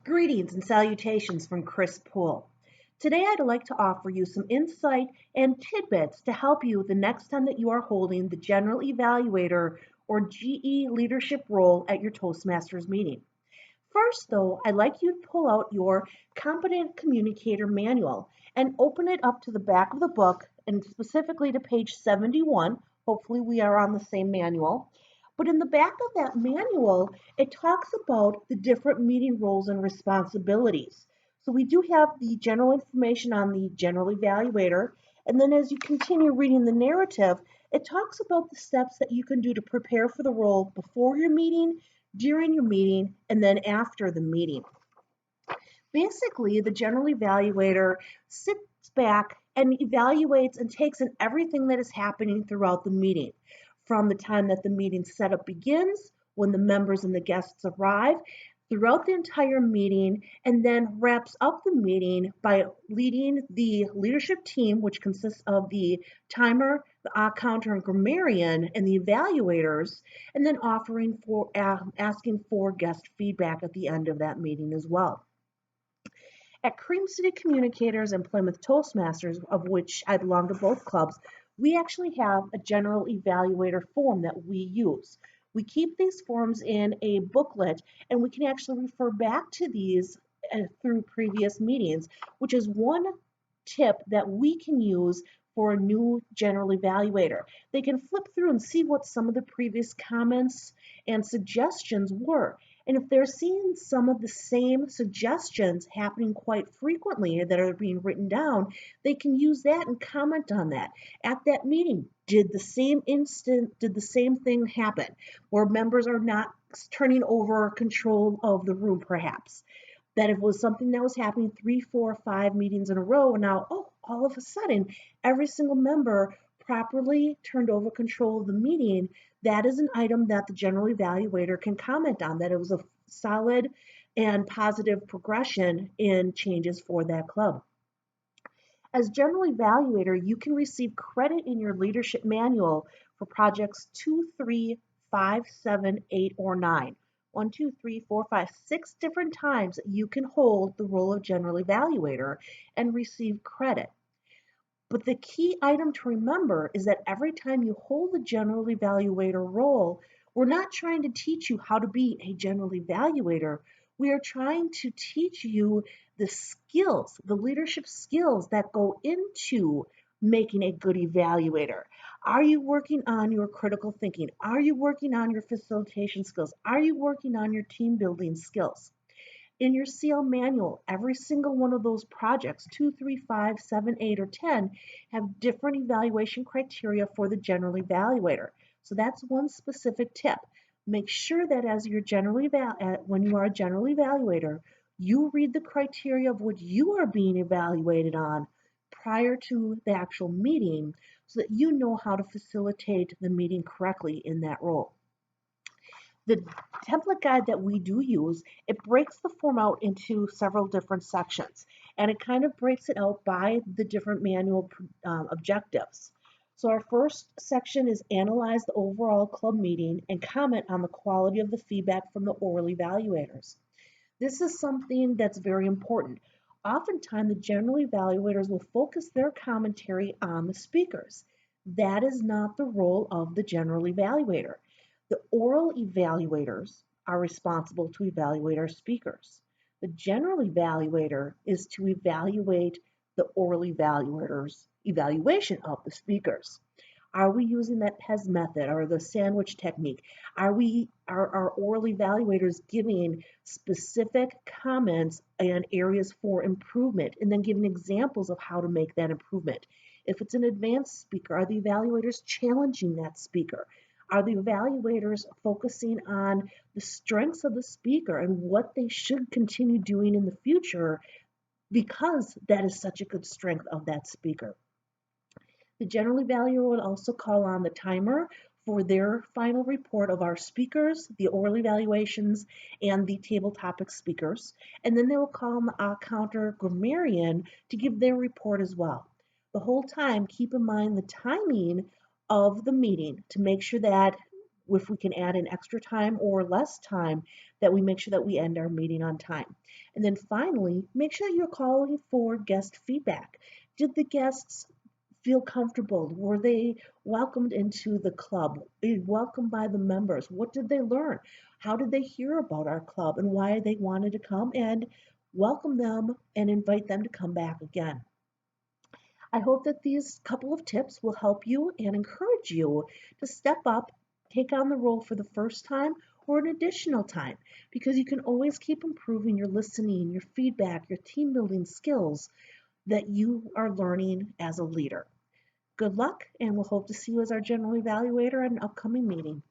Greetings and salutations from Kris Pool. Today I'd like to offer you some insight and tidbits to help you the next time that you are holding the General Evaluator or GE leadership role at your Toastmasters meeting. First, though, I'd like you to pull out your Competent Communicator Manual and open it up to the back of the book and specifically to page 71. Hopefully, we are on the same manual. But in the back of that manual, it talks about the different meeting roles and responsibilities. So we do have the general information on the General Evaluator. And then as you continue reading the narrative, it talks about the steps that you can do to prepare for the role before your meeting, during your meeting, and then after the meeting. Basically, the General Evaluator sits back and evaluates and takes in everything that is happening throughout the meeting, from the time that the meeting setup begins, when the members and the guests arrive, throughout the entire meeting, and then wraps up the meeting by leading the leadership team, which consists of the timer, the counter and grammarian, and the evaluators, and then asking for guest feedback at the end of that meeting as well. At Cream City Communicators and Plymouth Toastmasters, of which I belong to both clubs, we actually have a General Evaluator form that we use. We keep these forms in a booklet, and we can actually refer back to these through previous meetings, which is one tip that we can use for a new General Evaluator. They can flip through and see what some of the previous comments and suggestions were. And if they're seeing some of the same suggestions happening quite frequently that are being written down, they can use that and comment on that. At that meeting, did the same thing happen where members are not turning over control of the room perhaps? That it was something that was happening 3, 4, 5 meetings in a row, and now, all of a sudden, every single member properly turned over control of the meeting. That is an item that the General Evaluator can comment on, that it was a solid and positive progression in changes for that club. As General Evaluator, you can receive credit in your leadership manual for projects 2, 3, 5, 7, 8, or 9. 1, 2, 3, 4, 5, 6 different times you can hold the role of General Evaluator and receive credit. But the key item to remember is that every time you hold the General Evaluator role, we're not trying to teach you how to be a General Evaluator. We are trying to teach you the skills, the leadership skills that go into making a good evaluator. Are you working on your critical thinking? Are you working on your facilitation skills? Are you working on your team building skills? In your CL manual, every single one of those projects, 2, 3, 5, 7, 8, or 10, have different evaluation criteria for the General Evaluator. So that's one specific tip. Make sure that as your when you are a General Evaluator, you read the criteria of what you are being evaluated on prior to the actual meeting so that you know how to facilitate the meeting correctly in that role. The template guide that we do use, it breaks the form out into several different sections, and it kind of breaks it out by the different manual objectives. So our first section is analyze the overall club meeting and comment on the quality of the feedback from the oral evaluators. This is something that's very important. Oftentimes, the General Evaluators will focus their commentary on the speakers. That is not the role of the General Evaluator. The oral evaluators are responsible to evaluate our speakers. The General Evaluator is to evaluate the oral evaluators' evaluation of the speakers. Are we using that PEZ method or the sandwich technique? Are our oral evaluators giving specific comments and areas for improvement and then giving examples of how to make that improvement? If it's an advanced speaker, are the evaluators challenging that speaker? Are the evaluators focusing on the strengths of the speaker and what they should continue doing in the future because that is such a good strength of that speaker? The General Evaluator will also call on the timer for their final report of our speakers, the oral evaluations, and the table topic speakers. And then they will call on the counter grammarian to give their report as well. The whole time, keep in mind the timing of the meeting to make sure that if we can add in extra time or less time, that we make sure that we end our meeting on time. And then finally, make sure you're calling for guest feedback. Did the guests feel comfortable? Were they welcomed into the club? Welcomed by the members? What did they learn? How did they hear about our club and why they wanted to come? And welcome them and invite them to come back again. I hope that these couple of tips will help you and encourage you to step up, take on the role for the first time or an additional time, because you can always keep improving your listening, your feedback, your team building skills that you are learning as a leader. Good luck, and we'll hope to see you as our general evaluator at an upcoming meeting.